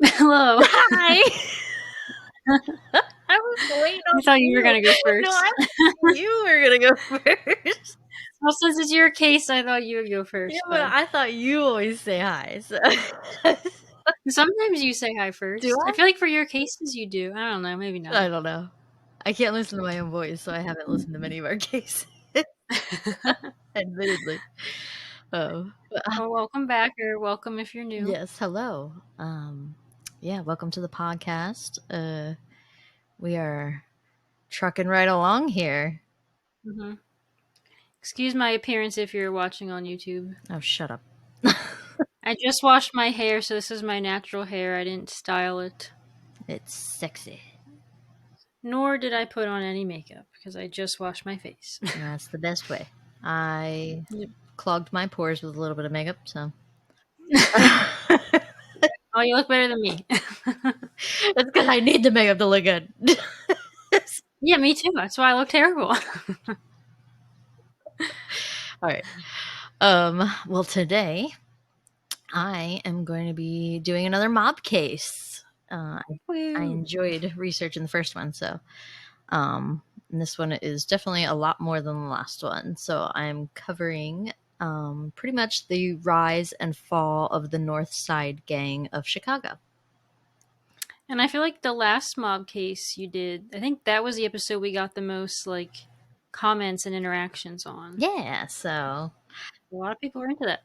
Hello. Hi. I was waiting on I thought you were going to go first. No, I thought you were gonna go first. Well, since it's your case, I thought you would go first. Yeah, but I thought you always say hi. So. Sometimes you say hi first. Do I? I feel like for your cases you do. I don't know. Maybe not. I don't know. I can't listen to my own voice, so I haven't listened to many of our cases. Admittedly. Oh. Well, welcome back, or welcome if you're new. Yes, hello. Yeah, welcome to the podcast. We are trucking right along here. Mm-hmm. Excuse my appearance if you're watching on YouTube. Oh, shut up. I just washed my hair, so this is my natural hair. I didn't style it. It's sexy. Nor did I put on any makeup, because I just washed my face. That's the best way. I Yep. clogged my pores with a little bit of makeup, so. Oh, you look better than me. That's because I need the makeup to look good. Yeah, me too. That's why I look terrible. All right. Well, today I am going to be doing another mob case. I enjoyed researching the first one, so and this one is definitely a lot more than the last one. So I'm covering pretty much the rise and fall of the North Side Gang of Chicago. And I feel like the last mob case you did, I think that was the episode we got the most like comments and interactions on. Yeah, so A lot of people were into that.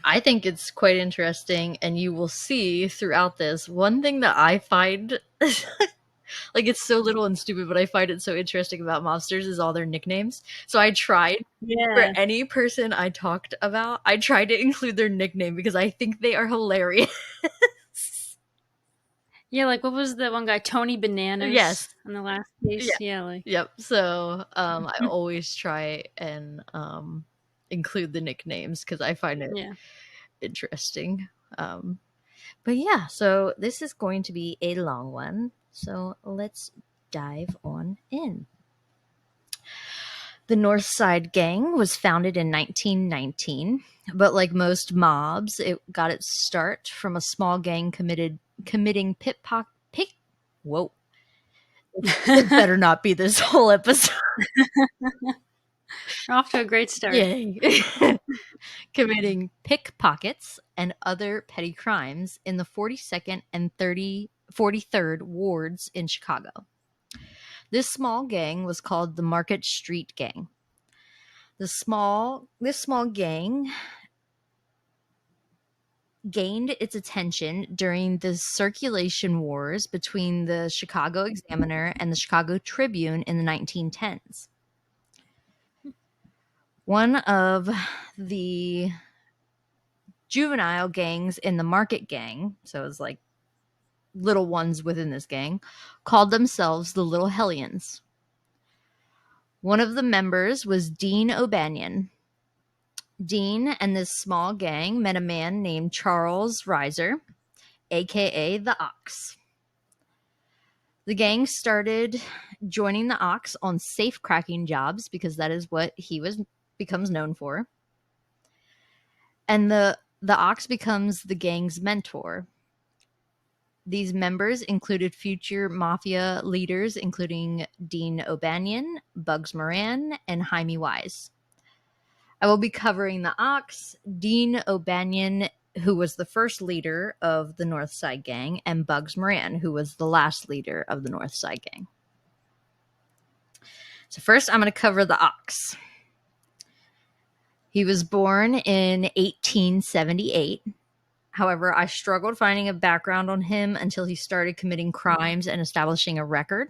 I think it's quite interesting, and you will see throughout this one thing that I find like it's so little and stupid, but I find it so interesting about mobsters is all their nicknames. So I tried for Yeah. any person I talked about, I tried to include their nickname because I think they are hilarious. Yeah, like what was the one guy, Tony Bananas, Yes. in the last case? Yeah, like Yep. So I always try and include the nicknames because I find it yeah. interesting. But yeah, so this is going to be a long one. So let's dive on in. The North Side Gang was founded in 1919, but like most mobs, it got its start from a small gang committing Whoa. It better not be this whole episode. We're off to a great start. Yay. Committing pickpockets and other petty crimes in the 42nd and 43rd wards in Chicago. This small gang was called the Market Street Gang. This small gang gained its attention during the circulation wars between the Chicago Examiner and the Chicago Tribune in the 1910s. One of the juvenile gangs in the Market Gang, so it was like little ones within this gang, called themselves the Little Hellions. One of the members was Dean O'Banion. Dean and this small gang met a man named Charles Reiser, aka the Ox. The gang started joining the Ox on safe cracking jobs because that is what he becomes known for. And the Ox becomes the gang's mentor. These members included future mafia leaders, including Dean O'Banion, Bugs Moran, and Jaime Wise. I will be covering the Ox, Dean O'Banion, who was the first leader of the North Side Gang, and Bugs Moran, who was the last leader of the North Side Gang. So first, I'm going to cover the Ox. He was born in 1878. However, I struggled finding a background on him until he started committing crimes and establishing a record.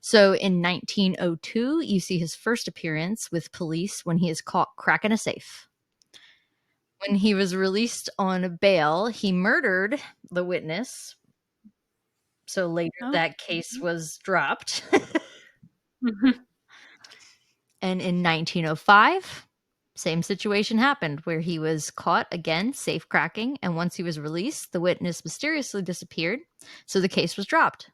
So in 1902, you see his first appearance with police when he is caught cracking a safe. When he was released on bail, he murdered the witness. So later that case was dropped. And in 1905, same situation happened where he was caught again, safe cracking. And once he was released, the witness mysteriously disappeared. So the case was dropped.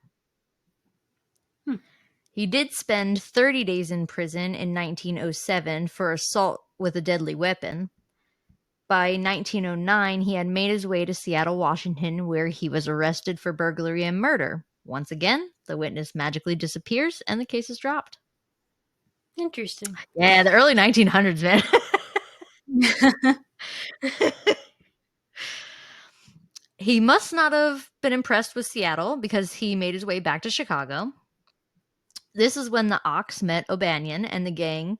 He did spend 30 days in prison in 1907 for assault with a deadly weapon. By 1909, he had made his way to Seattle, Washington, where he was arrested for burglary and murder. Once again, the witness magically disappears and the case is dropped. Interesting. Yeah, the early 1900s, man. He must not have been impressed with Seattle because he made his way back to Chicago. This is when the Ox met O'Banion and the gang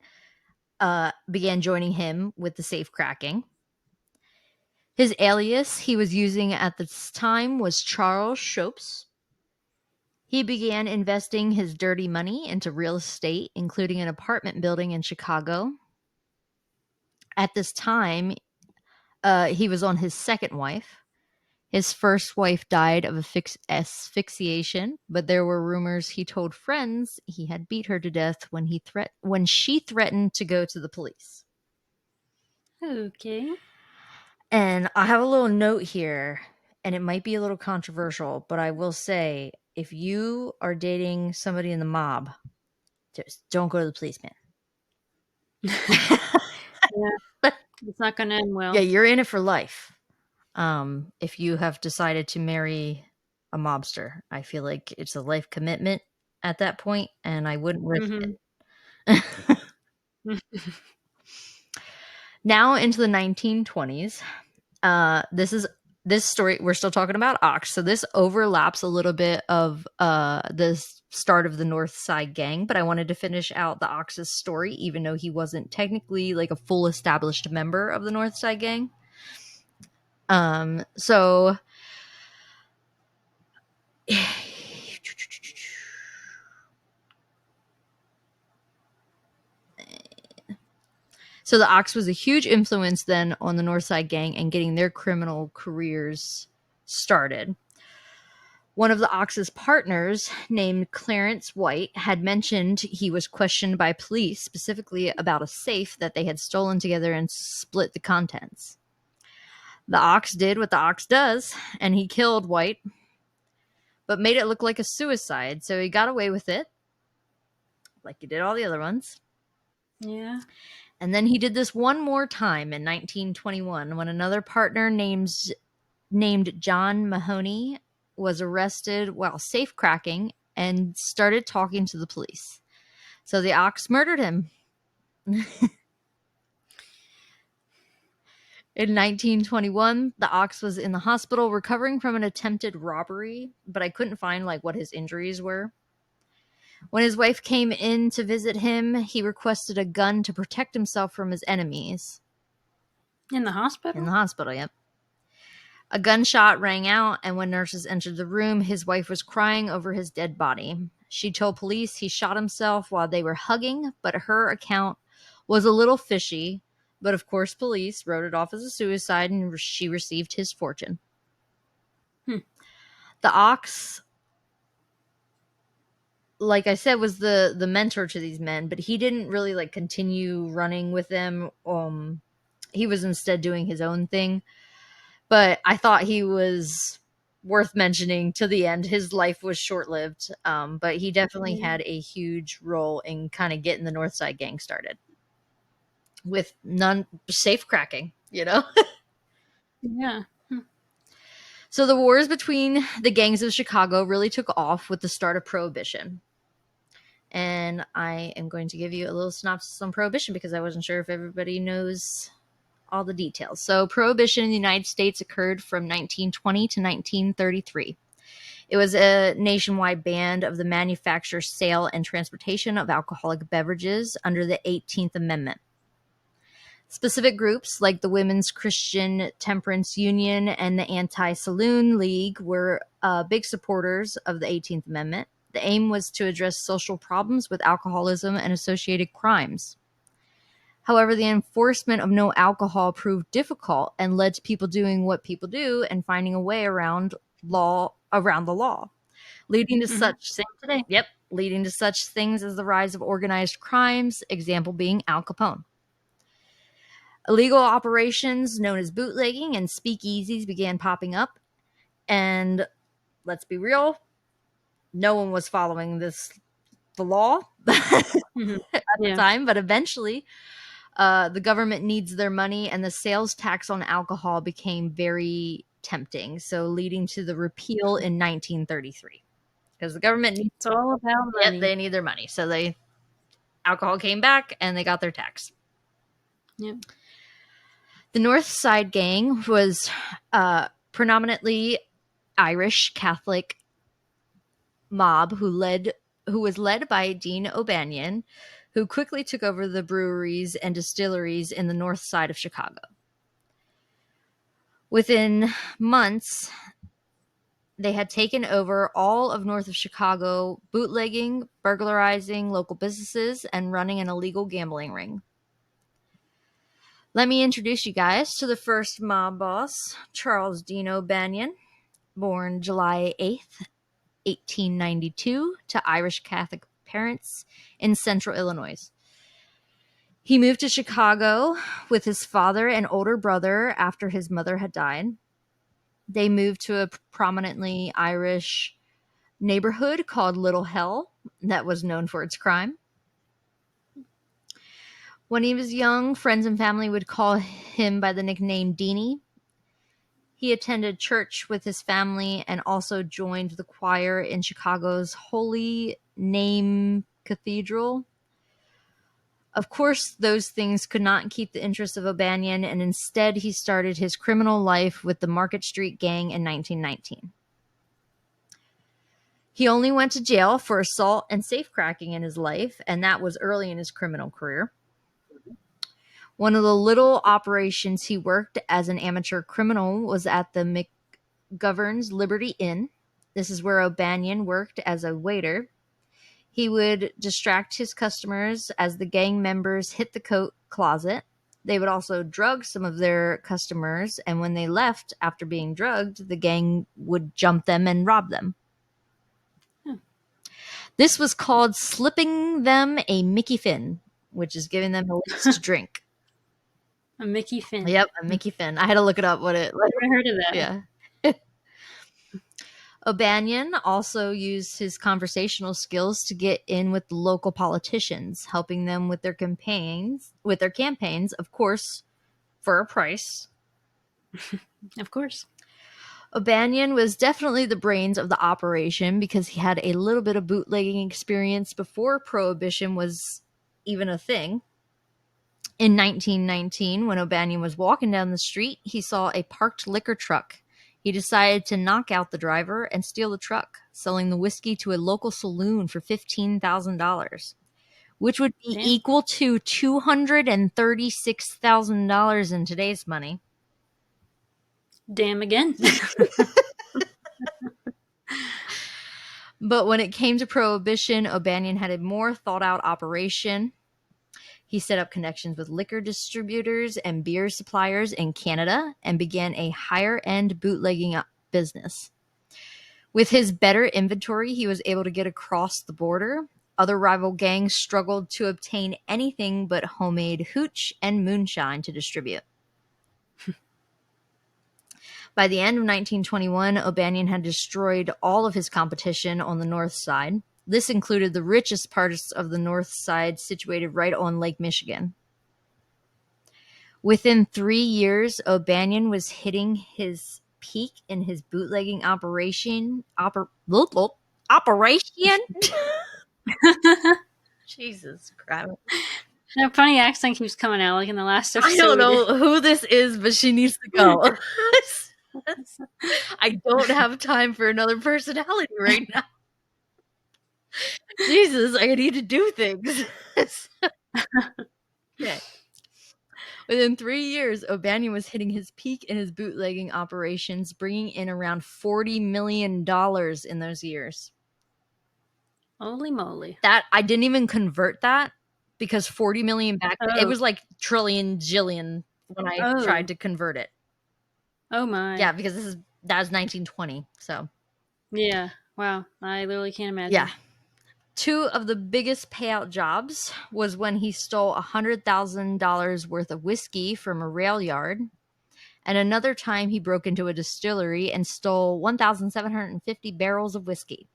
began joining him with the safe cracking. His alias he was using at this time was Charles Shopes. He began investing his dirty money into real estate, including an apartment building in Chicago. At this time, he was on his second wife. His first wife died of asphyxiation, but there were rumors he told friends he had beat her to death when she threatened to go to the police. Okay. And I have a little note here, and it might be a little controversial, but I will say if you are dating somebody in the mob, just don't go to the police, man. Yeah, it's not going to end Yeah, well. you're in it for life. If you have decided to marry a mobster, I feel like it's a life commitment at that point, and I wouldn't risk Mm-hmm. it. Now into the 1920s. This story we're still talking about Ox, so this overlaps a little bit of the start of the North Side Gang, but I wanted to finish out the Ox's story, even though he wasn't technically like a full established member of the North Side Gang. So So the Ox was a huge influence then on the North Side Gang and getting their criminal careers started. One of the Ox's partners, named Clarence White, had mentioned he was questioned by police specifically about a safe that they had stolen together and split the contents. The Ox did what the Ox does, and he killed White, but made it look like a suicide, so he got away with it, like he did all the other ones. Yeah. And then he did this one more time in 1921 when another partner named John Mahoney was arrested while safe cracking and started talking to the police. So the Ox murdered him. In 1921, the Ox was in the hospital recovering from an attempted robbery, but I couldn't find like what his injuries were. When his wife came in to visit him, he requested a gun to protect himself from his enemies. In the In the hospital? hospital, yep. A gunshot rang out, and when nurses entered the room, his wife was crying over his dead body. She told police he shot himself while they were hugging, but her account was a little fishy. But of course, police wrote it off as a suicide, and she received his fortune. Hmm. The Ox, like I said, was the mentor to these men, but he didn't really like continue running with them. He was instead doing his own thing. But I thought he was worth mentioning to the end. His life was short lived, but he definitely Yeah. had a huge role in kind of getting the North Side Gang started with none safe cracking, you know? Yeah. Hmm. So the wars between the gangs of Chicago really took off with the start of Prohibition. And I am going to give you a little synopsis on Prohibition because I wasn't sure if everybody knows all the details. So Prohibition in the United States occurred from 1920 to 1933. It was a nationwide ban of the manufacture, sale, and transportation of alcoholic beverages under the 18th Amendment. Specific groups like the Women's Christian Temperance Union and the Anti-Saloon League were big supporters of the 18th Amendment. The aim was to address social problems with alcoholism and associated crimes. However, the enforcement of no alcohol proved difficult and led to people doing what people do and finding a way around the law, leading to Mm-hmm. such Same today. leading to such things as the rise of organized crimes, example being Al Capone. Illegal operations known as bootlegging and speakeasies began popping up, and let's be real, no one was following the law at Mm-hmm. the Yeah. time, but eventually The government needs their money, and the sales tax on alcohol became very tempting, so leading to the repeal in 1933. Because the government needs, It's all about yep, money. they need their money, so they alcohol came back and they got their tax. Yep. The North Side Gang was predominantly Irish Catholic mob who was led by Dean O'Banion, who quickly took over the breweries and distilleries in the north side of Chicago. Within months, they had taken over all of north of Chicago, bootlegging, burglarizing local businesses, and running an illegal gambling ring. Let me introduce you guys to the first mob boss, Charles Dean O'Banion, born July 8th, 1892, to Irish Catholic parents in central Illinois. He moved to Chicago with his father and older brother after his mother had died. They moved to a prominently Irish neighborhood called Little Hell that was known for its crime. When he was young, friends and family would call him by the nickname Deanie. He attended church with his family and also joined the choir in Chicago's Holy Name Cathedral. Of course, those things could not keep the interest of O'Banion, and instead he started his criminal life with the Market Street Gang in 1919. He only went to jail for assault and safecracking in his life, and that was early in his criminal career. One of the little operations he worked as an amateur criminal was at the McGovern's Liberty Inn. This is where O'Banion worked as a waiter. He would distract his customers as the gang members hit the coat closet. They would also drug some of their customers, and when they left after being drugged, the gang would jump them and rob them. Hmm. This was called slipping them a Mickey Finn, which is giving them a license to drink. A Mickey Finn. Yep, a Mickey Finn. I had to look it up. What it? Never heard of that. Yeah. O'Banion also used his conversational skills to get in with the local politicians, helping them with their campaigns, of course, for a price. Of course. O'Banion was definitely the brains of the operation because he had a little bit of bootlegging experience before Prohibition was even a thing. In 1919, when O'Banion was walking down the street, he saw a parked liquor truck. He decided to knock out the driver and steal the truck, selling the whiskey to a local saloon for $15,000, which would be Damn. equal to $236,000 in today's money. Damn again. But when it came to Prohibition, O'Banion had a more thought out operation. He set up connections with liquor distributors and beer suppliers in Canada and began a higher end bootlegging business. With his better inventory, he was able to get across the border. Other rival gangs struggled to obtain anything but homemade hooch and moonshine to distribute. By the end of 1921, O'Banion had destroyed all of his competition on the north side. This included the richest parts of the north side situated right on Lake Michigan. Within 3 years, O'Banion was hitting his peak in his bootlegging operation. Operation? Jesus Christ. That funny accent keeps coming out like in the last episode. I don't know who this is, but she needs to go. I don't have time for another personality right now. Jesus, I need to do things. Okay. Within 3 years, O'Banion was hitting his peak in his bootlegging operations, bringing in around $40 million in those years. Holy moly. That I didn't even convert that because 40 million back, it Oh. was like trillion, jillion when I tried to convert it. Oh my. Yeah, because that was 1920. So Yeah. Wow. I literally can't imagine. yeah. Two of the biggest payout jobs was when he stole $100,000 worth of whiskey from a rail yard. And another time he broke into a distillery and stole 1,750 barrels of whiskey.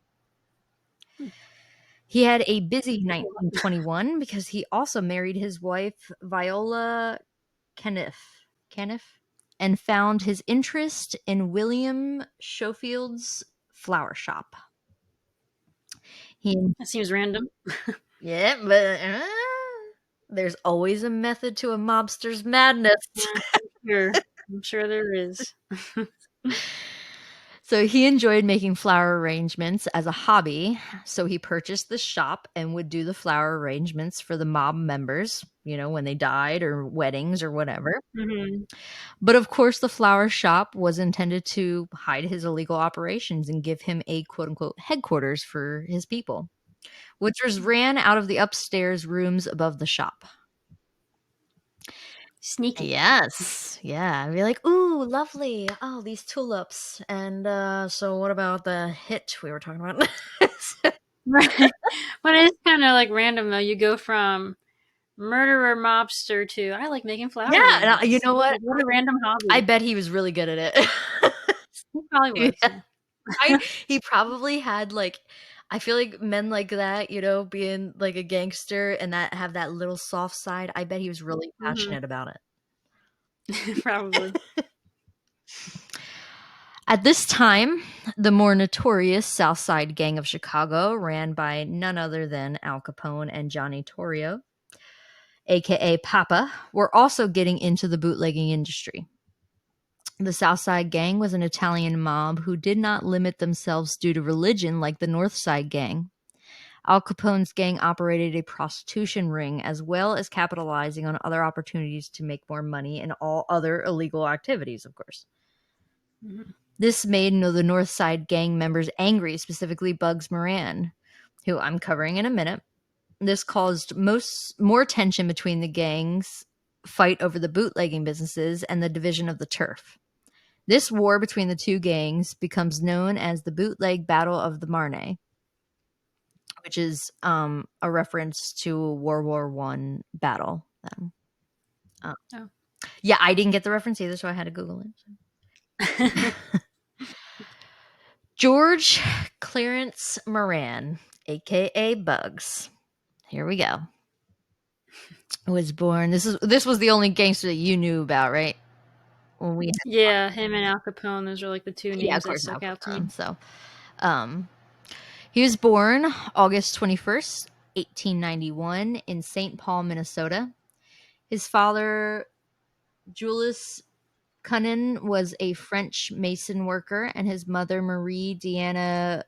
He had a busy 1921 because he also married his wife Viola Caniff and found his interest in William Schofield's flower shop. He That seems random. Yeah, but there's always a method to a mobster's madness. Yeah, sure. I'm sure there is. So he enjoyed making flower arrangements as a hobby. So he purchased the shop and would do the flower arrangements for the mob members, when they died or weddings or whatever. Hmm. But of course, the flower shop was intended to hide his illegal operations and give him a quote unquote headquarters for his people, which was ran out of the upstairs rooms above the shop. Sneaky. Yes. Yeah. I'd be like, ooh, lovely. Oh, these tulips. And so what about the hit we were talking about? Right. But it's kind of like random though. You go from murderer mobster to I like making flower Yeah. And you arrangements. know what? Like, what a random I hobby. bet he was really good at it. He probably was, Yeah. yeah. He probably had like, I feel like men like that, being like a gangster and that have that little soft side. I bet he was really Hmm. passionate about it. Probably. At this time, the more notorious South Side Gang of Chicago, ran by none other than Al Capone and Johnny Torrio, aka Papa, were also getting into the bootlegging industry. The South Side Gang was an Italian mob who did not limit themselves due to religion like the North Side Gang. Al Capone's gang operated a prostitution ring as well as capitalizing on other opportunities to make more money and all other illegal activities, of course. Hmm. This made the North Side Gang members angry, specifically Bugs Moran, who I'm covering in a minute. This caused more tension between the gangs fight over the bootlegging businesses and the division of the turf. This war between the two gangs becomes known as the Bootleg Battle of the Marne, which is a reference to a World War One battle. Uh, Oh. yeah, I didn't get the reference either, so I had to Google it. George Clarence Moran, aka Bugs. Here we go. Was born. This was the only gangster that you knew about, right? When we Yeah, him and Al Capone, those are like the two Yeah, of names that course, Al stuck out to me. Capone. So, um, he was born August 21st, 1891, in St. Paul, Minnesota. His father, Julius Cunnin, was a French mason worker, and his mother, Marie Deanna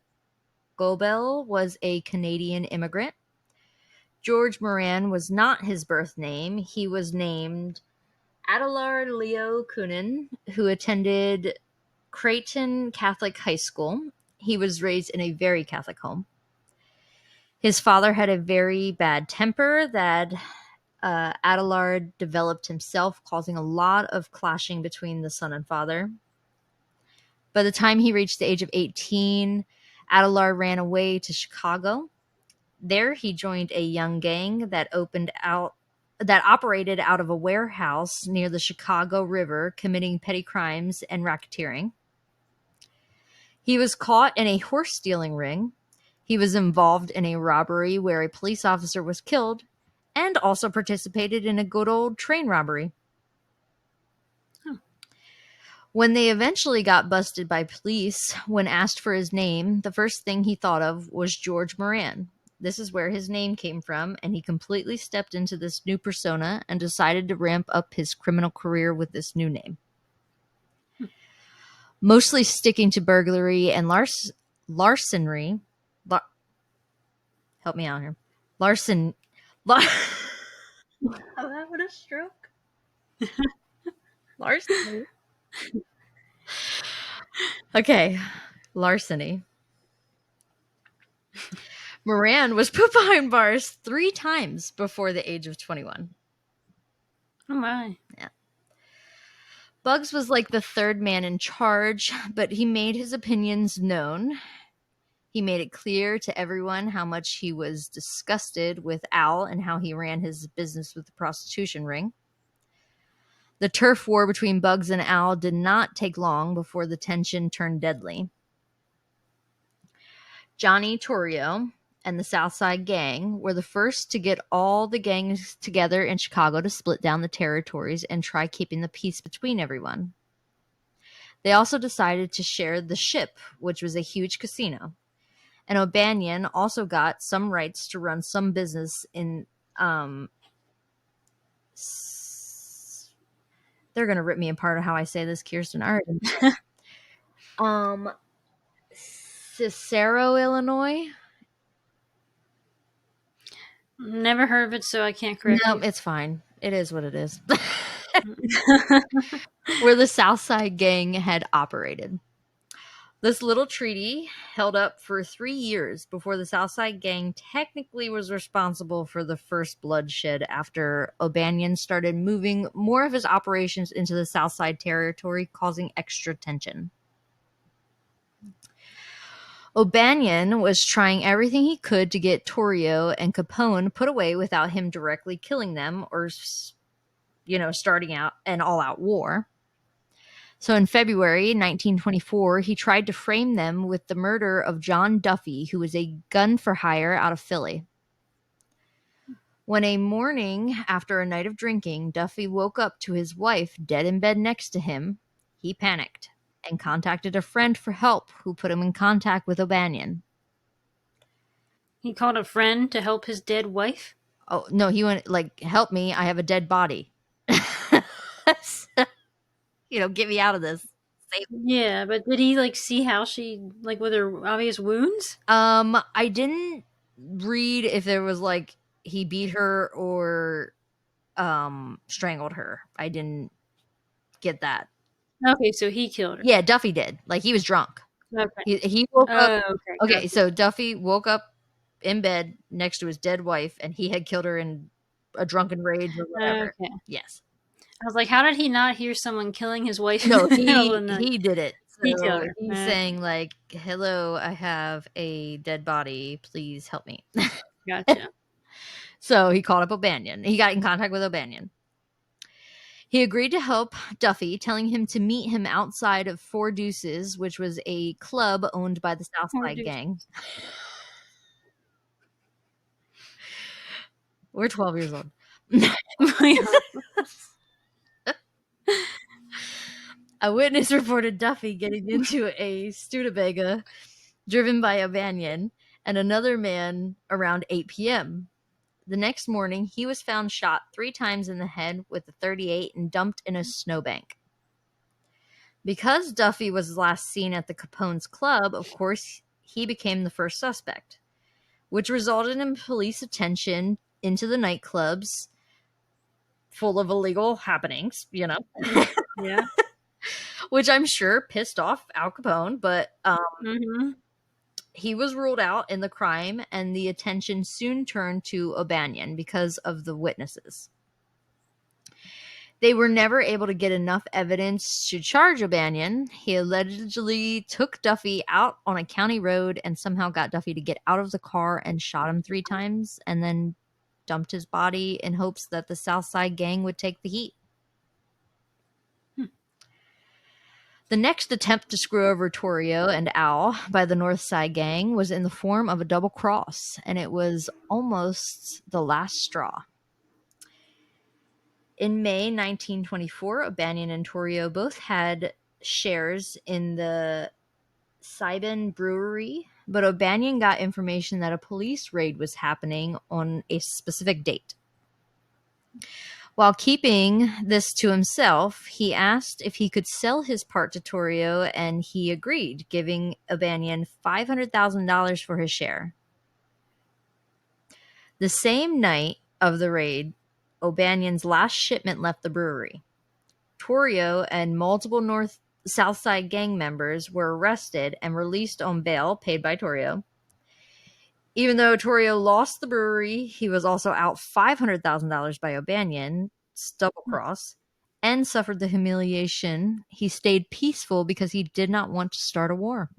Gobel, was a Canadian immigrant. George Moran was not his birth name. He was named Adelard Leo Kunin, who attended Creighton Catholic High School. He was raised in a very Catholic home. His father had a very bad temper that Adelard developed himself, causing a lot of clashing between the son and father. By the time he reached the age of 18, Adelard ran away to Chicago. There, he joined a young gang that operated out of a warehouse near the Chicago River, committing petty crimes and racketeering. He was caught in a horse stealing ring. He was involved in a robbery where a police officer was killed, and also participated in a good old train robbery. Oh. When they eventually got busted by police, when asked for his name, the first thing he thought of was George Moran. This is where his name came from, and he completely stepped into this new persona and decided to ramp up his criminal career with this new name. Mostly sticking to burglary and larceny. Help me out here. Larson. I'm having a stroke. Larceny. Okay. Larceny. Moran was put behind bars 3 times before the age of 21. Oh my. Yeah. Bugs was like the third man in charge, but he made his opinions known. He made it clear to everyone how much he was disgusted with Al and how he ran his business with the prostitution ring. The turf war between Bugs and Al did not take long before the tension turned deadly. Johnny Torrio, and the South Side Gang were the first to get all the gangs together in Chicago to split down the territories and try keeping the peace between everyone. They also decided to share the Ship, which was a huge casino. And O'Banion also got some rights to run some business in. They're going to rip me apart of how I say this, Kirsten. All right. Um, Cicero, Illinois. Never heard of it, so I can't correct No, you. it's fine. It is what it is. Where the South Side Gang had operated. This little treaty held up for 3 years before the Southside Gang technically was responsible for the first bloodshed after O'Banion started moving more of his operations into the Southside territory, causing extra tension. O'Banion was trying everything he could to get Torrio and Capone put away without him directly killing them or, starting out an all-out war. So in February 1924, he tried to frame them with the murder of John Duffy, who was a gun for hire out of Philly. When a morning after a night of drinking, Duffy woke up to his wife dead in bed next to him, he panicked and contacted a friend for help who put him in contact with O'Banion. He called a friend to help his dead wife? Oh, no, he went like, help me, I have a dead body. Get me out of this. Save Yeah, but did he like see how she like with her obvious wounds? I didn't read if there was like he beat her or strangled her. I didn't get that. Okay, so he killed her. Yeah, Duffy did. Like he was drunk. Okay. He woke up. Oh, okay, Okay, gotcha. so Duffy woke up in bed next to his dead wife, and he had killed her in a drunken rage or whatever. Okay. Yes. I was like, how did he not hear someone killing his wife in No, the middle of he the night? he did it. He killed So her. he's Okay, saying like, "Hello, I have a dead body. Please help me." gotcha. So he called up O'Banion. He got in contact with O'Banion. He agreed to help Duffy, telling him to meet him outside of Four Deuces, which was a club owned by the Poor Southside dude. Gang. We're 12 years old. A witness reported Duffy getting into a Studebaker driven by O'Banion and another man around 8 p.m. The next morning, he was found shot 3 times in the head with a 38 and dumped in a snowbank. Because Duffy was last seen at the Capone's club, of course, he became the first suspect, which resulted in police attention into the nightclubs full of illegal happenings, Yeah. which I'm sure pissed off Al Capone, but Mm-hmm. he was ruled out in the crime, and the attention soon turned to O'Banion because of the witnesses. They were never able to get enough evidence to charge O'Banion. He allegedly took Duffy out on a county road and somehow got Duffy to get out of the car and shot him 3 times and then dumped his body in hopes that the Southside Gang would take the heat. The next attempt to screw over Torrio and Al by the Northside Gang was in the form of a double cross, and it was almost the last straw. In May 1924, O'Banion and Torrio both had shares in the Sibin Brewery, but O'Banion got information that a police raid was happening on a specific date. While keeping this to himself, he asked if he could sell his part to Torrio, and he agreed, giving O'Banion $500,000 for his share. The same night of the raid, O'Banion's last shipment left the brewery. Torrio and multiple Southside Gang members were arrested and released on bail paid by Torrio. Even though Torrio lost the brewery, he was also out $500,000 by O'Banion, double cross, and suffered the humiliation. He stayed peaceful because he did not want to start a war.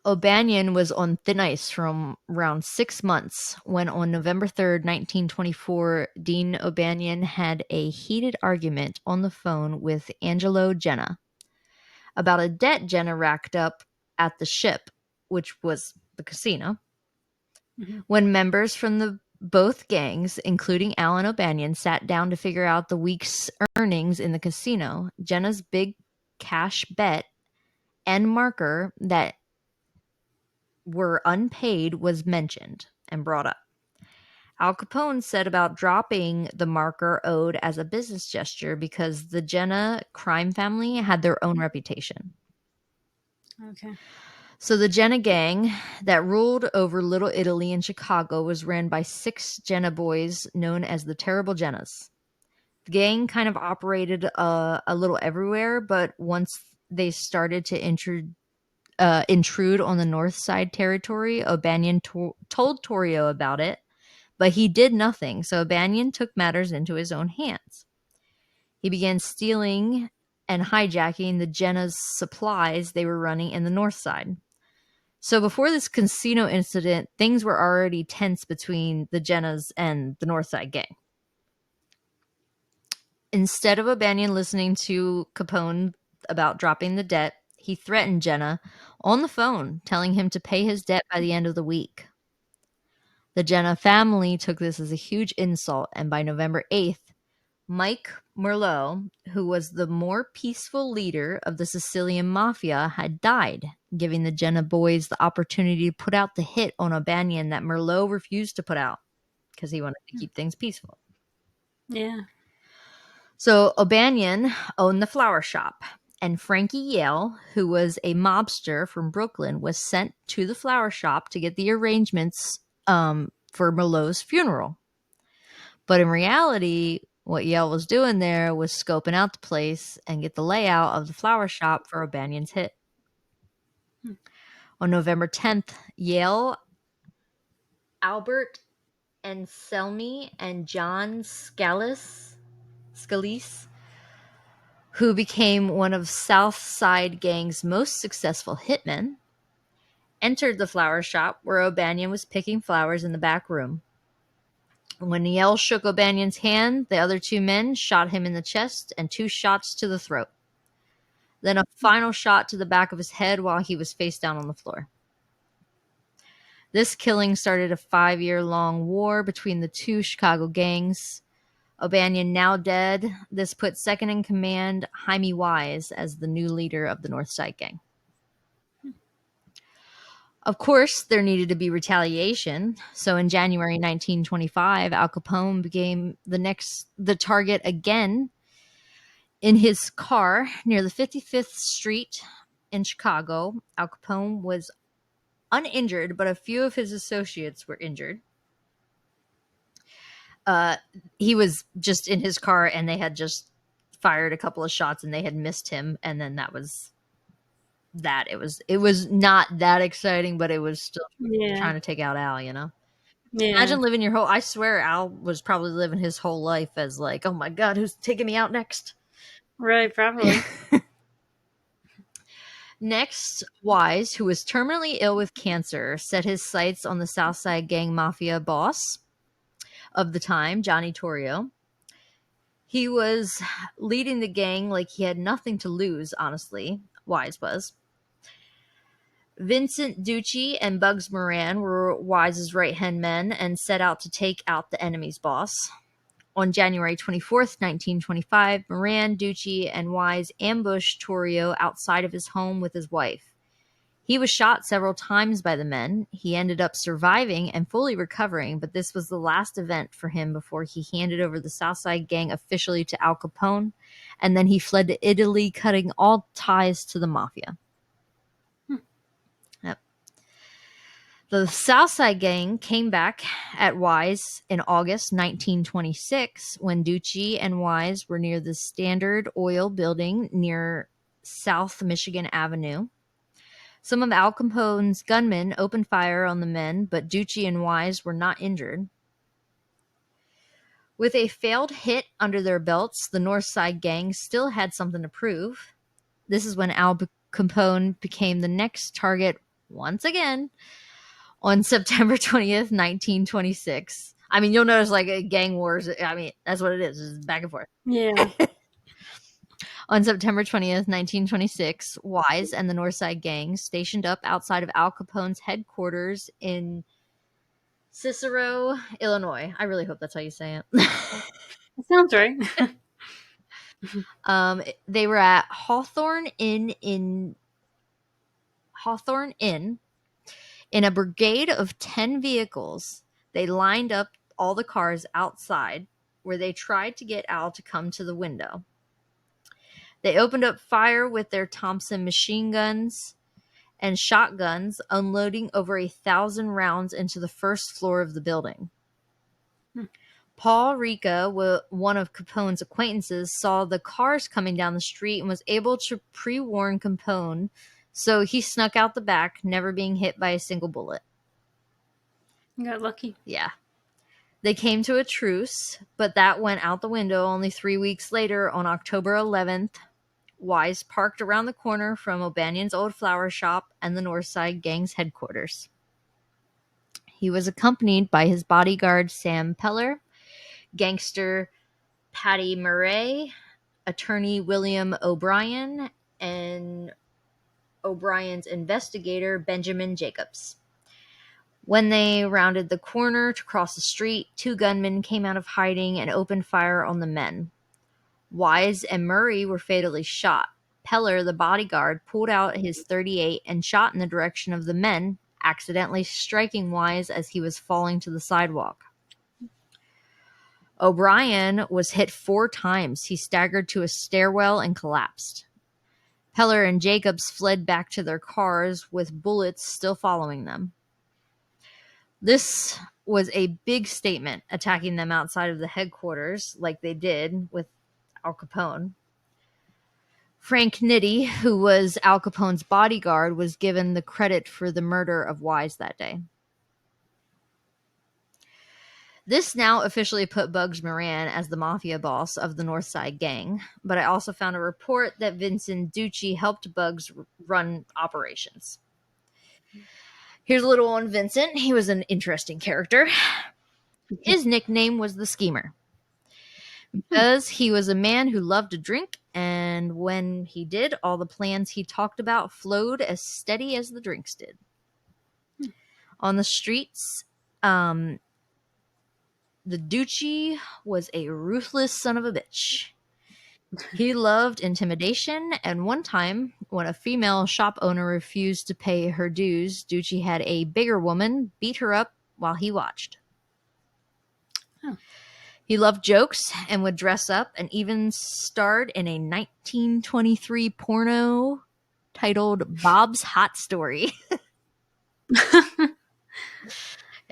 O'Banion was on thin ice for around 6 months when on November 3rd, 1924, Dean O'Banion had a heated argument on the phone with Angelo Jenna about a debt Jenna racked up at the Ship, which was the casino. Mhm. When members from the both gangs, including Alan O'Banion, sat down to figure out the week's earnings in the casino, Jenna's big cash bet and marker that were unpaid was mentioned and brought up. Al Capone said about dropping the marker owed as a business gesture because the Jenna crime family had their own reputation. Okay. So the Jenna gang that ruled over Little Italy in Chicago was ran by 6 Jenna boys known as the Terrible Jennas. The gang kind of operated a little everywhere, but once they started to intrude on the North Side territory, O'Banion told Torrio about it, but he did nothing, so O'Banion took matters into his own hands. He began stealing and hijacking the Jenna's supplies they were running in the North Side. So before this casino incident, things were already tense between the Jennas and the Northside gang. Instead of O'Banion listening to Capone about dropping the debt, he threatened Jenna on the phone, telling him to pay his debt by the end of the week. The Jenna family took this as a huge insult, and by November 8th, Mike Merlot, who was the more peaceful leader of the Sicilian mafia, had died, giving the Jenna boys the opportunity to put out the hit on O'Banion that Merlot refused to put out because he wanted to keep things peaceful. Yeah. So O'Banion owned the flower shop, and Frankie Yale, who was a mobster from Brooklyn, was sent to the flower shop to get the arrangements for Merlot's funeral. But in reality, what Yale was doing there was scoping out the place and get the layout of the flower shop for O'Banion's hit. Hmm. On November 10th, Yale, Albert Anselmi, and John Scalise, who became one of South Side Gang's most successful hitmen, entered the flower shop where O'Banion was picking flowers in the back room. When Yale shook O'Banion's hand, the other 2 men shot him in the chest and 2 shots to the throat. Then a final shot to the back of his head while he was face down on the floor. This killing started a 5-year-long war between the 2 Chicago gangs. O'Banion now dead, this put second in command Jaime Wise as the new leader of the North Side Gang. Of course, there needed to be retaliation. So in January 1925, Al Capone became the target again in his car near the 55th Street in Chicago. Al Capone was uninjured, but a few of his associates were injured. He was just in his car, and they had just fired a couple of shots, and they had missed him, and then that was that. It was not that exciting, but it was still Yeah. trying to take out Al. Yeah. Imagine living your whole. I swear, Al was probably living his whole life as like, oh my god, who's taking me out next? Right. Probably. Next, Wise, who was terminally ill with cancer, set his sights on the Southside Gang Mafia boss of the time, Johnny Torrio. He was leading the gang like he had nothing to lose, honestly. Wise was. Vincent Ducci and Bugs Moran were Wise's right-hand men and set out to take out the enemy's boss. On January 24th, 1925, Moran, Ducci, and Wise ambushed Torrio outside of his home with his wife. He was shot several times by the men. He ended up surviving and fully recovering, but this was the last event for him before he handed over the Southside Gang officially to Al Capone, and then he fled to Italy, cutting all ties to the mafia. Hmm. Yep. The Southside Gang came back at Wise in August 1926 when Ducci and Wise were near the Standard Oil building near South Michigan Avenue. Some of Al Capone's gunmen opened fire on the men, but Ducci and Wise were not injured. With a failed hit under their belts, the North Side Gang still had something to prove. This is when Al Capone became the next target once again on September 20th, 1926. I mean, you'll notice like gang wars. I mean, that's what it is. It's back and forth. Yeah. On September 20th, 1926, Wise and the Northside Gang stationed up outside of Al Capone's headquarters in Cicero, Illinois. I really hope that's how you say it. That sounds right. They were at Hawthorne Inn in a brigade of 10 vehicles. They lined up all the cars outside where they tried to get Al to come to the window. They opened up fire with their Thompson machine guns and shotguns, unloading over 1,000 rounds into the first floor of the building. Paul Rica, one of Capone's acquaintances, saw the cars coming down the street and was able to pre-warn Capone, so he snuck out the back, never being hit by a single bullet. You got lucky. Yeah. They came to a truce, but that went out the window only 3 weeks later on October 11th. Wise parked around the corner from O'Banion's old flower shop and the Northside Gang's headquarters. He was accompanied by his bodyguard Sam Peller, gangster Patty Murray, attorney William O'Brien, and O'Brien's investigator Benjamin Jacobs. When they rounded the corner to cross the street, 2 gunmen came out of hiding and opened fire on the men. Wise and Murray were fatally shot. Peller, the bodyguard, pulled out his .38 and shot in the direction of the men, accidentally striking Wise as he was falling to the sidewalk. O'Brien was hit 4 times. He staggered to a stairwell and collapsed. Peller and Jacobs fled back to their cars with bullets still following them. This was a big statement, attacking them outside of the headquarters like they did with Al Capone. Frank Nitti, who was Al Capone's bodyguard, was given the credit for the murder of Wise that day. This now officially put Bugs Moran as the mafia boss of the Northside Gang, but I also found a report that Vincent Ducci helped Bugs run operations. Here's a little on Vincent. He was an interesting character. His nickname was the Schemer, because he was a man who loved to drink, and when he did, all the plans he talked about flowed as steady as the drinks did. On the streets, the Ducci was a ruthless son of a bitch. He loved intimidation, and one time, when a female shop owner refused to pay her dues, Ducci had a bigger woman beat her up while he watched. Oh. He loved jokes and would dress up, and even starred in a 1923 porno titled Bob's Hot Story. What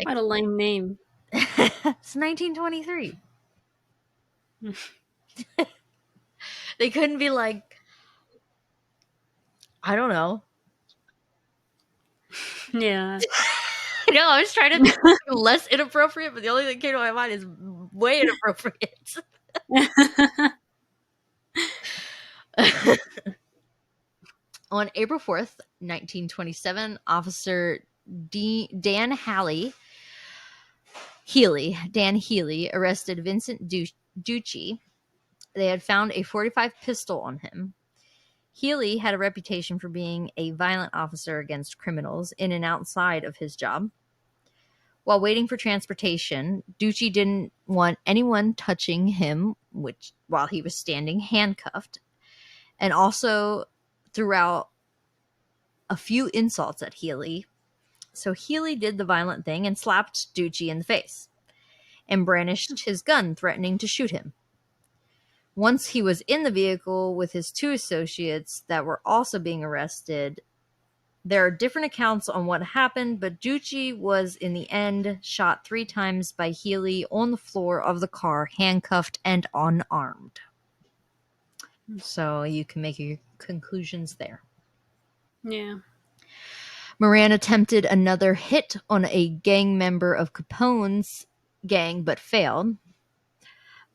a lame name. It's 1923. They couldn't be like, I don't know. Yeah. No, I was trying to think less inappropriate, but the only thing that came to my mind is way inappropriate. On April 4th, 1927, Officer Dan Healy arrested Vincent Ducci. They had found a .45 pistol on him. Healy had a reputation for being a violent officer against criminals in and outside of his job. While waiting for transportation, Ducci didn't want anyone touching him while he was standing handcuffed, and also threw out a few insults at Healy. So Healy did the violent thing and slapped Ducci in the face and brandished his gun, threatening to shoot him. Once he was in the vehicle with his 2 associates that were also being arrested, there are different accounts on what happened, but Ducci was, in the end, shot 3 times by Healy on the floor of the car, handcuffed and unarmed. So you can make your conclusions there. Yeah. Moran attempted another hit on a gang member of Capone's gang, but failed.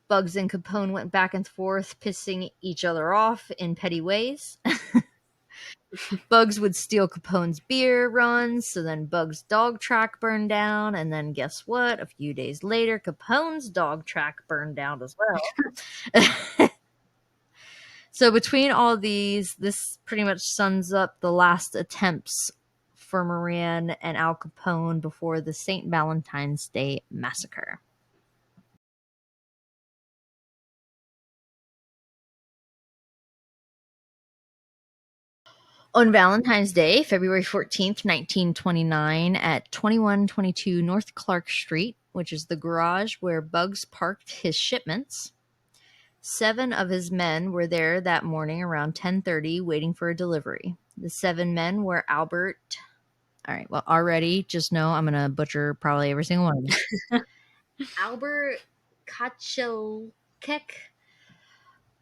Bugs and Capone went back and forth, pissing each other off in petty ways. Bugs would steal Capone's beer runs, so then Bugs' dog track burned down, and then guess what? A few days later, Capone's dog track burned down as well. So between all these, this pretty much sums up the last attempts for Moran and Al Capone before the St. Valentine's Day massacre. On Valentine's Day, February 14th, 1929, at 2122 North Clark Street, which is the garage where Bugs parked his shipments, 7 of his men were there that morning around 10:30 waiting for a delivery. The 7 men were Albert. All right, well, already just know I'm going to butcher probably every single one of them. Albert Kachelkek,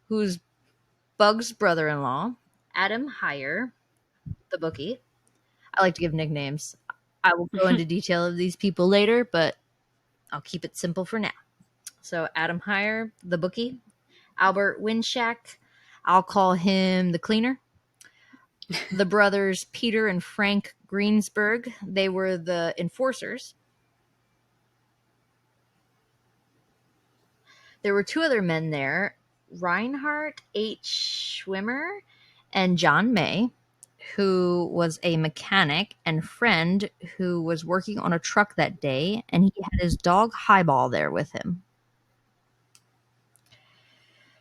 who's Bug's brother-in-law, Adam Heyer, the bookie. I like to give nicknames. I will go into detail of these people later, but I'll keep it simple for now. So Adam Heyer, the bookie, Albert Winshak, I'll call him the cleaner. The brothers Peter and Frank Greensburg, they were the enforcers. There were 2 other men there, Reinhard H. Schwimmer and John May, who was a mechanic and friend who was working on a truck that day, and he had his dog Highball there with him.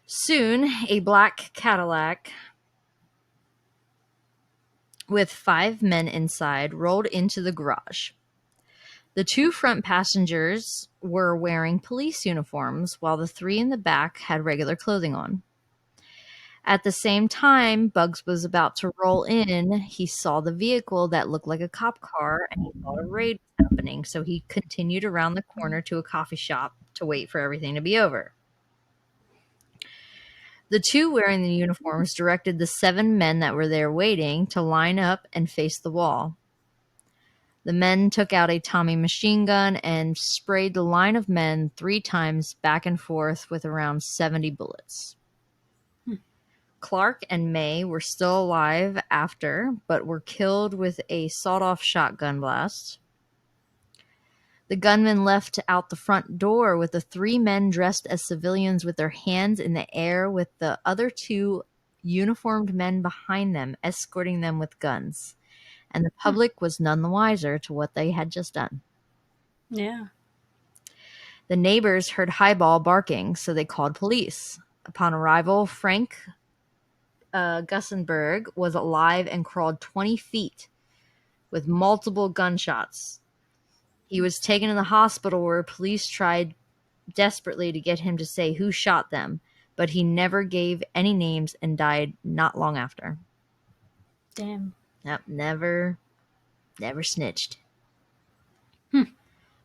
Soon, a black Cadillac with 5 men inside rolled into the garage. The 2 front passengers were wearing police uniforms, while the 3 in the back had regular clothing on. At the same time, Bugs was about to roll in, he saw the vehicle that looked like a cop car and he thought a raid was happening, so he continued around the corner to a coffee shop to wait for everything to be over. The 2 wearing the uniforms directed the 7 men that were there waiting to line up and face the wall. The men took out a Tommy machine gun and sprayed the line of men 3 times back and forth with around 70 bullets. Clark and May were still alive after, but were killed with a sawed-off shotgun blast. The gunman left out the front door with the 3 men dressed as civilians with their hands in the air, with the other 2 uniformed men behind them, escorting them with guns. And the public was none the wiser to what they had just done. Yeah. The neighbors heard Highball barking, so they called police. Upon arrival, Frank Gussenberg was alive and crawled 20 feet with multiple gunshots. He was taken to the hospital where police tried desperately to get him to say who shot them, but he never gave any names and died not long after. Damn. Yep, never snitched. Hmm.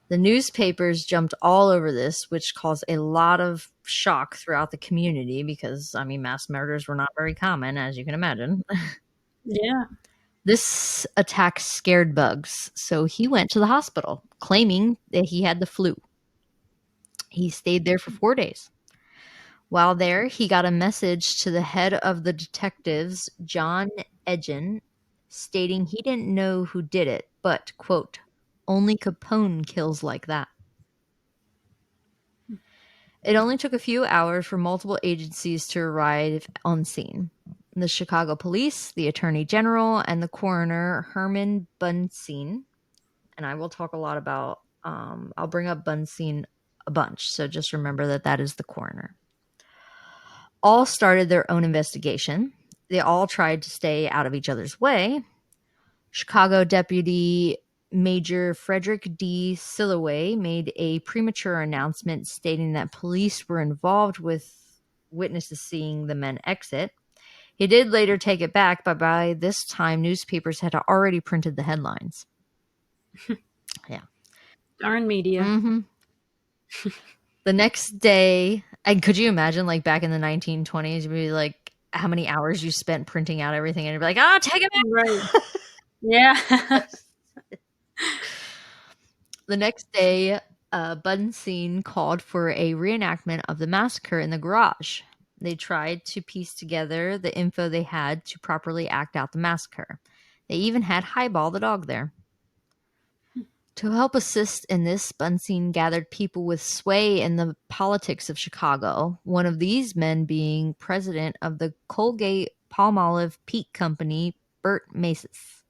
The newspapers jumped all over this, which caused a lot of shock throughout the community because, I mean, mass murders were not very common, as you can imagine. Yeah. This attack scared Bugs, so he went to the hospital, claiming that he had the flu. He stayed there for 4 days. While there, he got a message to the head of the detectives, John Edgen, stating he didn't know who did it, but, quote, only Capone kills like that. It only took a few hours for multiple agencies to arrive on scene. The Chicago Police, the Attorney General, and the coroner, Herman Bunsen. And I will talk a lot about, I'll bring up Bunsen a bunch, so just remember that that is the coroner. All started their own investigation. They all tried to stay out of each other's way. Chicago Deputy Major Frederick D. Silloway made a premature announcement stating that police were involved with witnesses seeing the men exit. He did later take it back, but by this time, newspapers had already printed the headlines. Yeah. Darn media. Mm-hmm. The next day, and could you imagine, like back in the 1920s, you'd be like, how many hours you spent printing out everything, and you'd be like, "Ah, take it Right. back." Yeah. The next day, Bunsen called for a reenactment of the massacre in the garage. They tried to piece together the info they had to properly act out the massacre. They even had Highball the dog there. To help assist in this, Bunsen gathered people with sway in the politics of Chicago, one of these men being president of the Colgate Palmolive Peak Company, Bert Macis.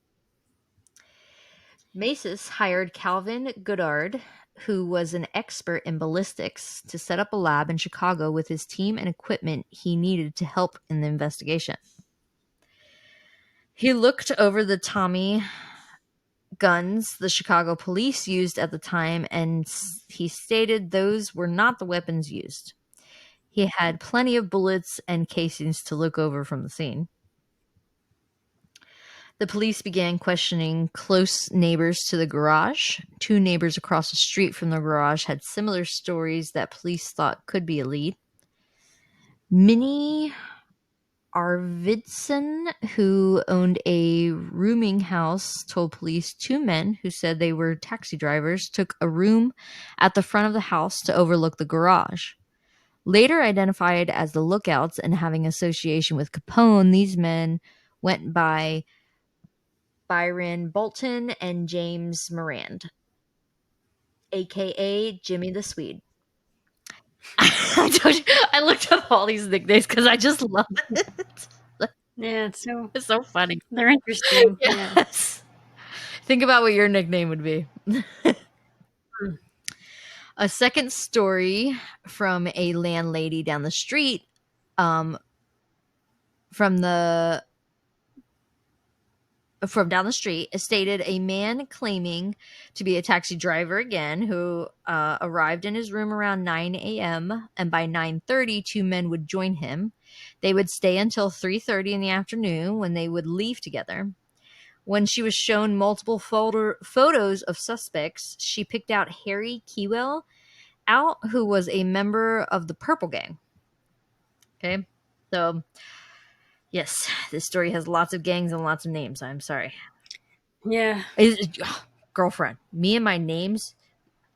Macis hired Calvin Goddard, who was an expert in ballistics, to set up a lab in Chicago with his team and equipment he needed to help in the investigation. He looked over the Tommy guns the Chicago police used at the time, and he stated those were not the weapons used. He had plenty of bullets and casings to look over from the scene. The police began questioning close neighbors to the garage. Two neighbors across the street from the garage had similar stories that police thought could be a lead. Minnie Arvidsson, who owned a rooming house, told police two men who said they were taxi drivers took a room at the front of the house to overlook the garage. Later identified as the lookouts and having association with Capone, these men went by Byron Bolton and James Morand, aka Jimmy the Swede. I looked up all these nicknames because I just love it. Yeah, it's so It's so funny. they're interesting. Yeah. Yes. Think about what your nickname would be. Hmm. A second story from a landlady down the street, um, from the from down the street, stated a man claiming to be a taxi driver again, who arrived in his room around 9 a.m. and by 9:30, two men would join him. They would stay until 3:30 in the afternoon when they would leave together. When she was shown multiple photos of suspects, she picked out Harry Kewell out, who was a member of the Purple Gang. Okay, so yes, this story has lots of gangs and lots of names. I'm sorry. Yeah. Girlfriend, me and my names.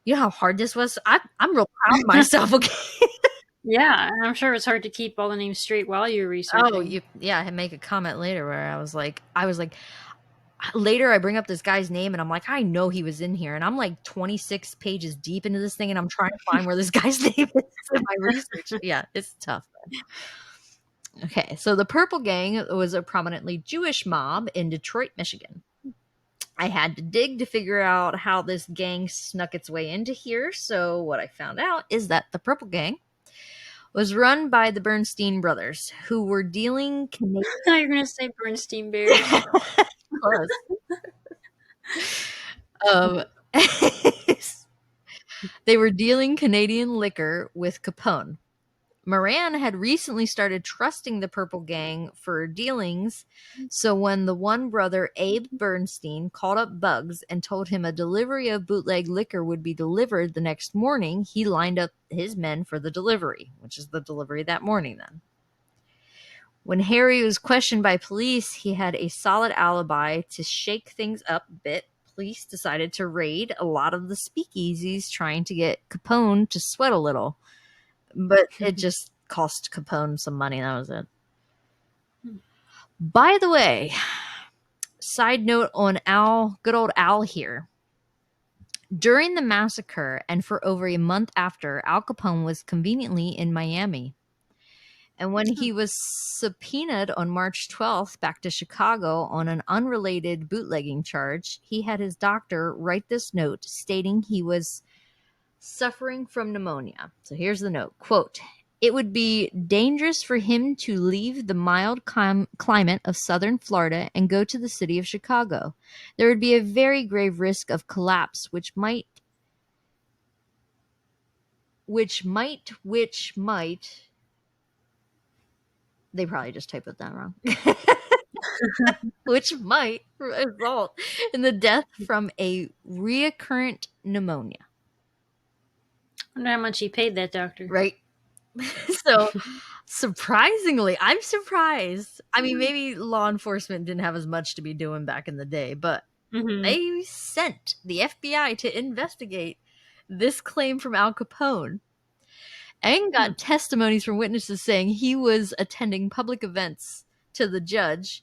You know how hard this was? I'm real proud of myself. Okay. Yeah, and I'm sure it's hard to keep all the names straight while you're Oh, researching. yeah. I had make a comment later where I was like, later I bring up this guy's name and I'm like, I know he was in here, and I'm like 26 pages deep into this thing, and I'm trying to find where this guy's name is in my research. Yeah, it's tough. Okay, so the Purple Gang was a prominently Jewish mob in Detroit, Michigan. I had to dig to figure out how this gang snuck its way into here. So, what I found out is that the Purple Gang was run by the Bernstein brothers, who were dealing Canadian. I thought you were gonna say Bernstein Bears. Close. Um, they were dealing Canadian liquor with Capone. Moran had recently started trusting the Purple Gang for dealings, so when the one brother, Abe Bernstein, called up Bugs and told him a delivery of bootleg liquor would be delivered the next morning, he lined up his men for the delivery, which is the delivery that morning then. When Harry was questioned by police, he had a solid alibi. To shake things up a bit, police decided to raid a lot of the speakeasies, trying to get Capone to sweat a little. But it just cost Capone some money. That was it. By the way, side note on good old Al here. During the massacre and for over a month after, Al Capone was conveniently in Miami. And when he was subpoenaed on March 12th back to Chicago on an unrelated bootlegging charge, he had his doctor write this note stating he was suffering from pneumonia. So here's the note. Quote, "It would be dangerous for him to leave the mild climate of southern Florida and go to the city of Chicago. There would be a very grave risk of collapse, which might, they probably just typed that wrong, which might result in the death from a recurrent pneumonia." I wonder how much he paid that doctor. Right? So, surprisingly, I'm surprised. I mean, maybe law enforcement didn't have as much to be doing back in the day, but Mm-hmm. they sent the FBI to investigate this claim from Al Capone and got testimonies from witnesses saying he was attending public events to the judge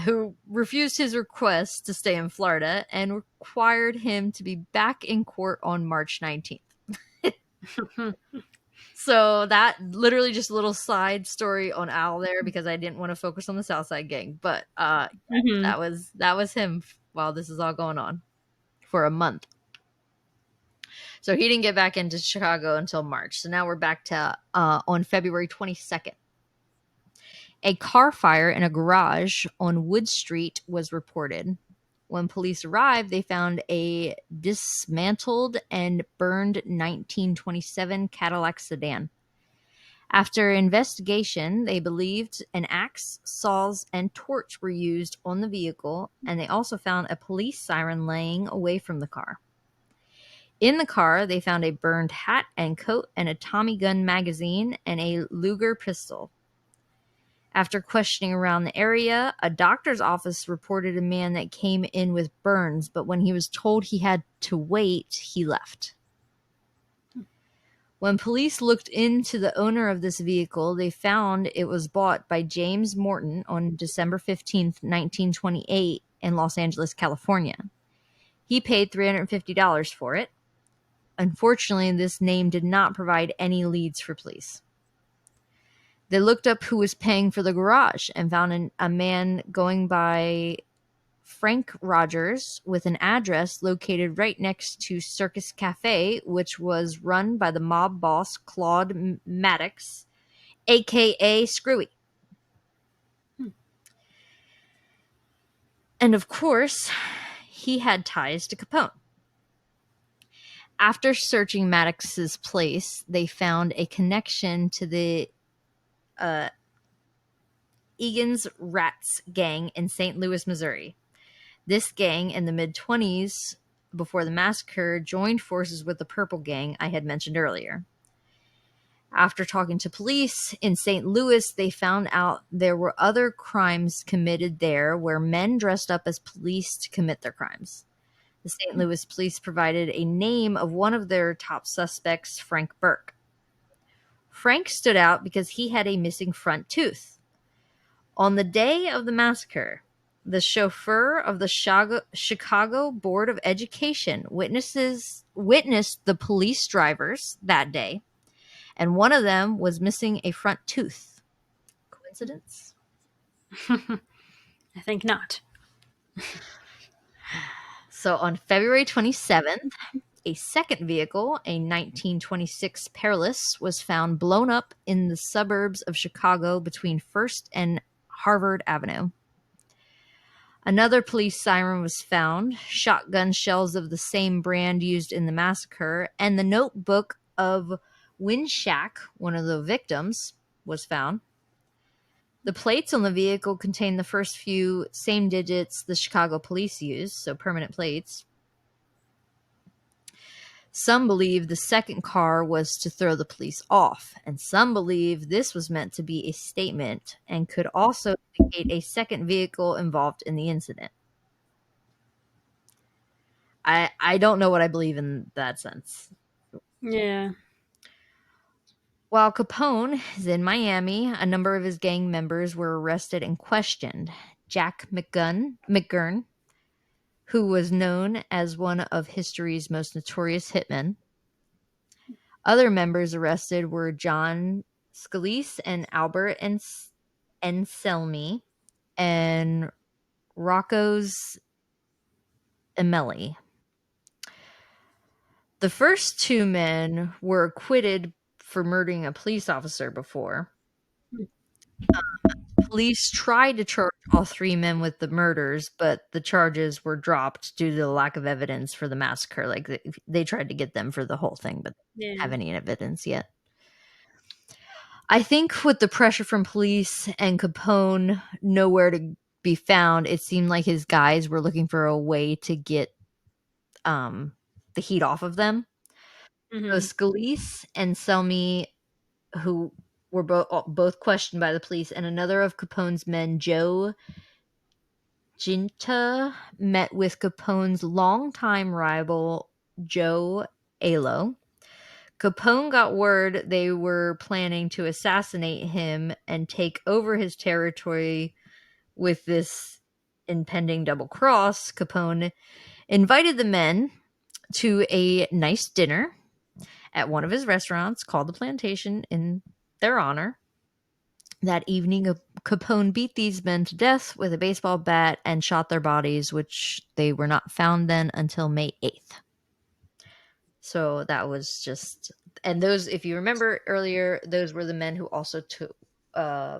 who refused his request to stay in Florida and required him to be back in court on March 19th. So that literally just a little side story on Al there because I didn't want to focus on the Southside Gang, but Hmm. that was him while this is all going on for a month. So he didn't get back into Chicago until March. So now we're back to on February 22nd. A car fire in a garage on Wood Street was reported. When police arrived, they found a dismantled and burned 1927 Cadillac sedan. After investigation, they believed an axe, saws, and torch were used on the vehicle, and they also found a police siren laying away from the car. In the car, they found a burned hat and coat and a Tommy gun magazine and a Luger pistol. After questioning around the area, a doctor's office reported a man that came in with burns, but when he was told he had to wait, he left. When police looked into the owner of this vehicle, they found it was bought by James Morton on December 15th, 1928, in Los Angeles, California. He paid $350 for it. Unfortunately, this name did not provide any leads for police. They looked up who was paying for the garage and found a man going by Frank Rogers with an address located right next to Circus Cafe, which was run by the mob boss Claude Maddox, aka Screwy. And of course, he had ties to Capone. After searching Maddox's place, they found a connection to the uh, Egan's Rats gang in St. Louis, Missouri. This gang in the mid-20s, before the massacre, joined forces with the Purple Gang I had mentioned earlier. After talking to police in St. Louis, they found out there were other crimes committed there where men dressed up as police to commit their crimes. The St. Louis police provided a name of one of their top suspects, Frank Burke. Frank stood out because he had a missing front tooth. On the day of the massacre, the chauffeur of the Chicago Board of Education witnessed the police drivers that day, and one of them was missing a front tooth. Coincidence? I think not. So on February 27th, a second vehicle, a 1926 Peerless, was found blown up in the suburbs of Chicago between First and Harvard Avenue. Another police siren was found, shotgun shells of the same brand used in the massacre, and the notebook of Winshak, one of the victims, was found. The plates on the vehicle contained the first few same digits the Chicago police used, so permanent plates. Some believe the second car was to throw the police off, and some believe this was meant to be a statement and could also indicate a second vehicle involved in the incident. I don't know what I believe in that sense. Yeah. While Capone is in Miami, a number of his gang members were arrested and questioned. Jack McGurn, who was known as one of history's most notorious hitmen. Other members arrested were John Scalise and Albert Anselmi and Rocco's Emeli. The first two men were acquitted for murdering a police officer before. Police tried to charge all three men with the murders, but the charges were dropped due to the lack of evidence for the massacre. Like they tried to get them for the whole thing, but they didn't Yeah. have any evidence yet. I think with the pressure from police and Capone nowhere to be found, it seemed like his guys were looking for a way to get the heat off of them. So Hmm. Scalise and Selmy, who were both questioned by the police, and another of Capone's men, Joe Ginta, met with Capone's longtime rival, Joe Alo. Capone got word they were planning to assassinate him and take over his territory with this impending double cross, Capone invited the men to a nice dinner at one of his restaurants called the Plantation in their honor. That evening, Capone beat these men to death with a baseball bat and shot their bodies, which they were not found then until May 8th. So that was just, and those, if you remember earlier, those were the men who also uh,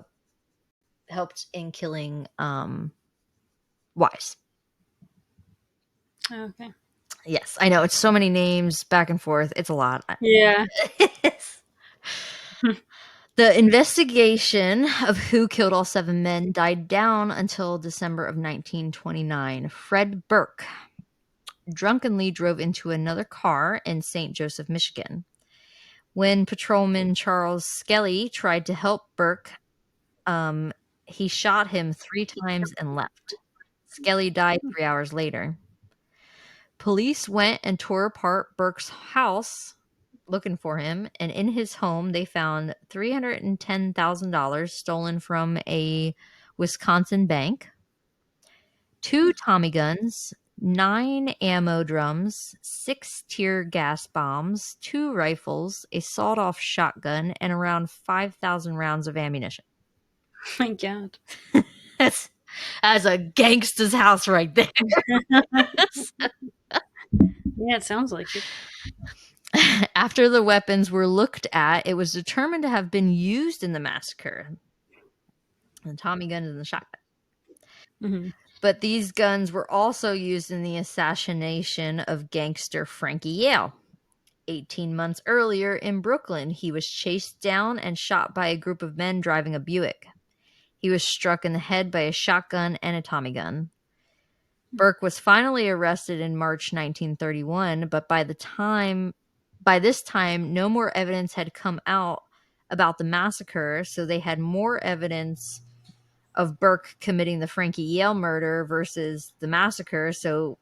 helped in killing Wise. Okay. Yes, I know it's so many names back and forth. It's a lot. Yeah. The investigation of who killed all 7 men died down until December of 1929. Fred Burke drunkenly drove into another car in St. Joseph, Michigan. When patrolman Charles Skelly tried to help Burke, um, he shot him 3 times and left. Skelly died 3 hours later. Police went and tore apart Burke's house looking for him, and in his home they found $310,000 stolen from a Wisconsin bank, 2 Tommy guns, 9 ammo drums, 6 tear gas bombs, 2 rifles, a sawed-off shotgun, and around 5,000 rounds of ammunition. Oh my God. That's a gangster's house right there. Yeah, it sounds like it. After the weapons were looked at, it was determined to have been used in the massacre. The Tommy gun and the shotgun. Hmm. But these guns were also used in the assassination of gangster Frankie Yale. 18 months earlier in Brooklyn, he was chased down and shot by a group of men driving a Buick. He was struck in the head by a shotgun and a Tommy gun. Burke was finally arrested in March 1931, but by this time, no more evidence had come out about the massacre, so they had more evidence of Burke committing the Frankie Yale murder versus the massacre, so